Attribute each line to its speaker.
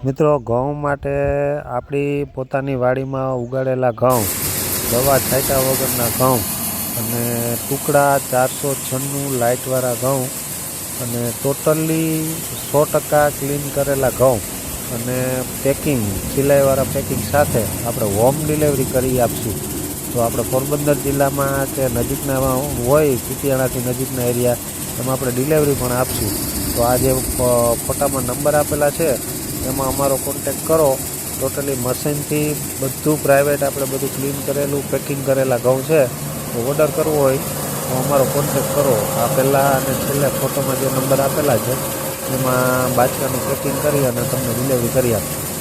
Speaker 1: મિત્રો, ઘઉં માટે આપણી પોતાની વાડીમાં ઉગાડેલા ઘઉં, દવા છાંટ્યા વગરના ઘઉં અને ટુકડા 496 લાઇટવાળા ઘઉં અને ટોટલી 100% ક્લીન કરેલા ઘઉં અને પેકિંગ, સિલાઈવાળા પેકિંગ સાથે આપણે હોમ ડિલિવરી કરી આપશું. તો આપણે પોરબંદર જિલ્લામાં કે નજીકના હોય, કીતિયાણાથી નજીકના એરિયા, એમાં આપણે ડિલિવરી પણ આપશું. તો આ જે ફોટામાં નંબર આપેલા છે એમાં અમારો કોન્ટેક કરો. ટોટલી મશીનથી બધું પ્રાઇવેટ આપણે બધું ક્લીન કરેલું પેકિંગ કરેલા ઘઉં છે. તો ઓર્ડર કરવો હોય તો અમારો કોન્ટેક કરો. આ પહેલાં અને છેલ્લે ફોટોમાં જે નંબર આપેલા છે એમાં બાચકાનું પેકિંગ કરી અને તમને ડિલિવરી કરી આપશું.